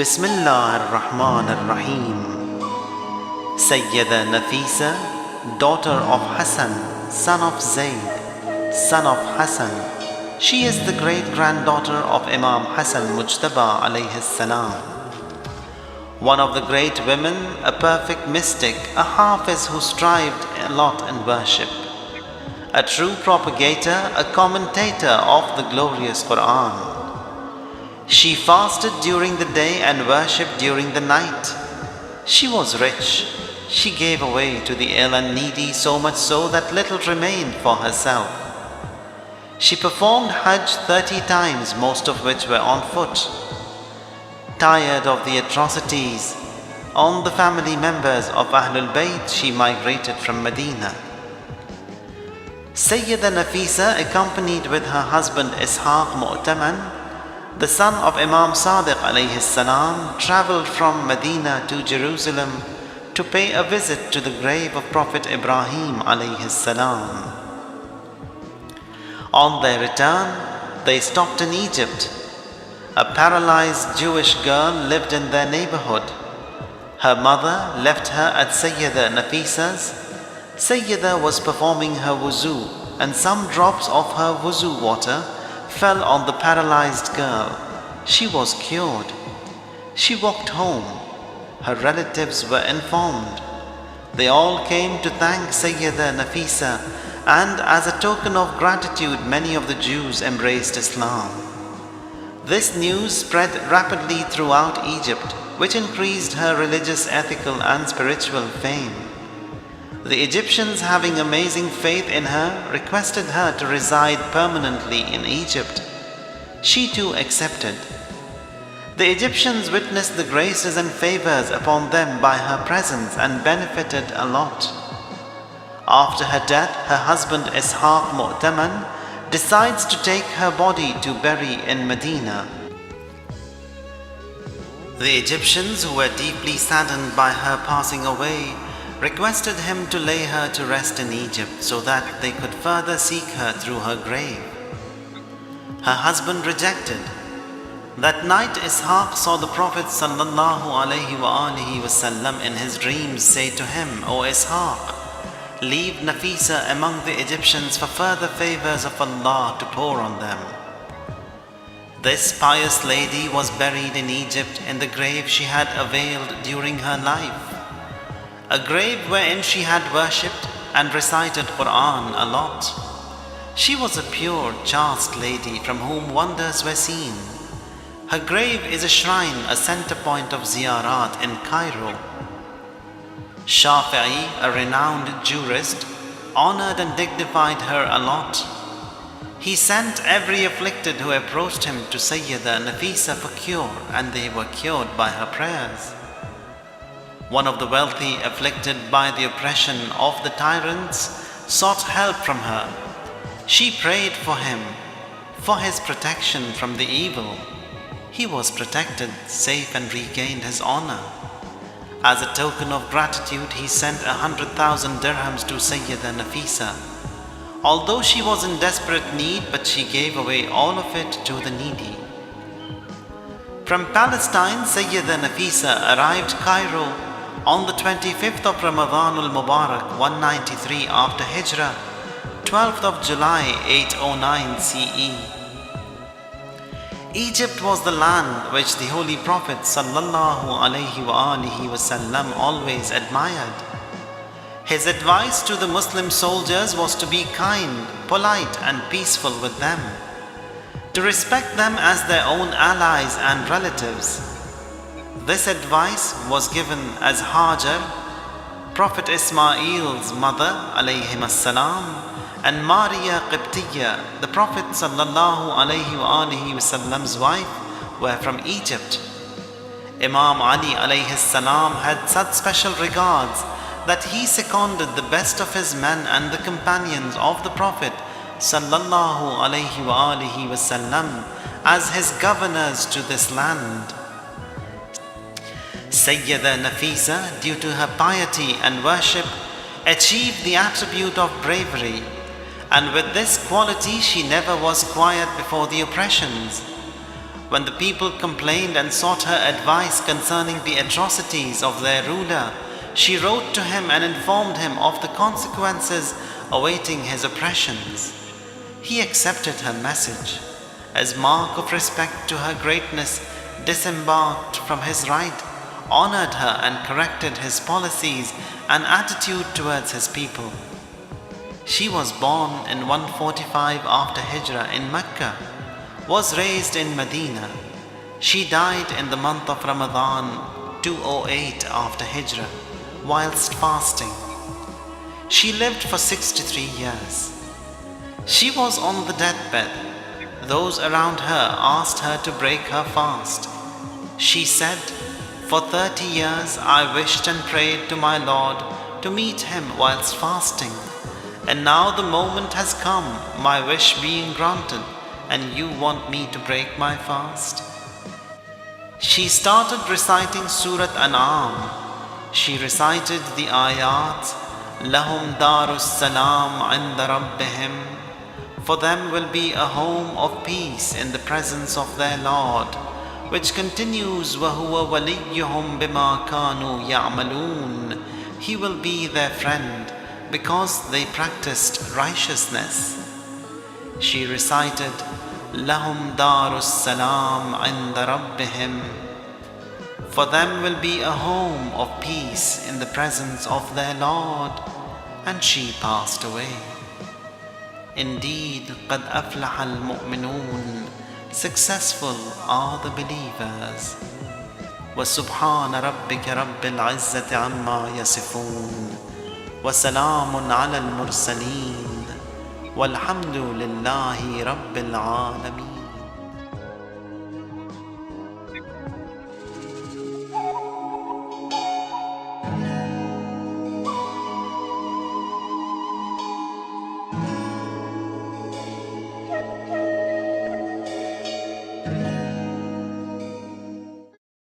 Bismillah ar-Rahman ar-Rahim. Sayyida Nafisa, daughter of Hassan, son of Zayd, son of Hassan. She is the great-granddaughter of Imam Hassan Mujtaba alayhi salam. One of the great women, a perfect mystic, a hafiz who strived a lot in worship, a true propagator, a commentator of the glorious Quran. She fasted during the day and worshipped during the night. She was rich. She gave away to the ill and needy, so much so that little remained for herself. She performed Hajj 30 times, most of which were on foot. Tired of the atrocities on the family members of Ahlul Bayt, she migrated from Medina. Sayyida Nafisa, accompanied with her husband Ishaq Mu'taman, the son of Imam Sadiq alayhi salam, travelled from Medina to Jerusalem to pay a visit to the grave of Prophet Ibrahim alayhi salam. On their return, they stopped in Egypt. A paralyzed Jewish girl lived in their neighborhood. Her mother left her at Sayyida Nafisa's. Sayyida was performing her wuzu, and some drops of her wuzu water fell on the paralyzed girl. She was cured. She walked home. Her relatives were informed. They all came to thank Sayyida Nafisa, and as a token of gratitude, many of the Jews embraced Islam. This news spread rapidly throughout Egypt, which increased her religious, ethical, and spiritual fame. The Egyptians, having amazing faith in her, requested her to reside permanently in Egypt. She too accepted. The Egyptians witnessed the graces and favors upon them by her presence and benefited a lot. After her death, her husband Ishaq Mu'taman decides to take her body to bury in Medina. The Egyptians, who were deeply saddened by her passing away, requested him to lay her to rest in Egypt so that they could further seek her through her grave. Her husband rejected. That night Ishaq saw the Prophet sallallahu alaihi wasallam in his dreams say to him, "O Ishaq, leave Nafisa among the Egyptians for further favors of Allah to pour on them." This pious lady was buried in Egypt in the grave she had availed during her life, a grave wherein she had worshipped and recited Quran a lot. She was a pure, chaste lady from whom wonders were seen. Her grave is a shrine, a center point of ziyarat in Cairo. Shafi'i, a renowned jurist, honored and dignified her a lot. He sent every afflicted who approached him to Sayyida Nafisa for cure, and they were cured by her prayers. One of the wealthy, afflicted by the oppression of the tyrants, sought help from her. She prayed for him, for his protection from the evil. He was protected, safe, and regained his honor. As a token of gratitude, he sent 100,000 dirhams to Sayyida Nafisa. Although she was in desperate need, but she gave away all of it to the needy. From Palestine, Sayyida Nafisa arrived Cairo on the 25th of Ramadan al-Mubarak, 193 after Hijrah, 12th of July, 809 CE. Egypt was the land which the Holy Prophet sallallahu alaihi wasallam always admired. His advice to the Muslim soldiers was to be kind, polite, and peaceful with them, to respect them as their own allies and relatives. This advice was given as Hajar, Prophet Ismail's mother alayhim as-salam, and Maria Qibtiyya, the Prophet sallallahu alaihi wasallam's wife, were from Egypt. Imam Ali alayhi salam had such special regards that he seconded the best of his men and the companions of the Prophet sallallahu alaihi wasallam as his governors to this land. Sayyida Nafisa, due to her piety and worship, achieved the attribute of bravery, and with this quality she never was quiet before the oppressions. When the people complained and sought her advice concerning the atrocities of their ruler, she wrote to him and informed him of the consequences awaiting his oppressions. He accepted her message. As mark of respect to her greatness, disembarked from his right, honored her and corrected his policies and attitude towards his people. She was born in 145 after Hijrah in Mecca, was raised in Medina. She died in the month of Ramadan 208 after Hijrah, whilst fasting. She lived for 63 years. She was on the deathbed. Those around her asked her to break her fast. She said, "For 30 years I wished and prayed to my Lord to meet him whilst fasting. And now the moment has come, my wish being granted, and you want me to break my fast?" She started reciting Surat An'am. She recited the ayat, "Lahum darus salam 'inda rabbihim." For them will be a home of peace in the presence of their Lord, which continues, وَهُوَ وَلِيُّهُمْ بِمَا كَانُوا يَعْمَلُونَ. He will be their friend because they practiced righteousness. She recited, "Lahum darus salam 'inda rabbihim." For them will be a home of peace in the presence of their Lord, and she passed away. Indeed, قَدْ أَفْلَحَ الْمُؤْمِنُونَ. Successful are the believers. وَسُبْحَانَ رَبِّكَ رَبِّ الْعِزَّةِ عَمَّا يَصِفُونَ وَسَلَامٌ عَلَى الْمُرْسَلِينَ وَالْحَمْدُ لِلَّهِ رَبِّ الْعَالَمِينَ.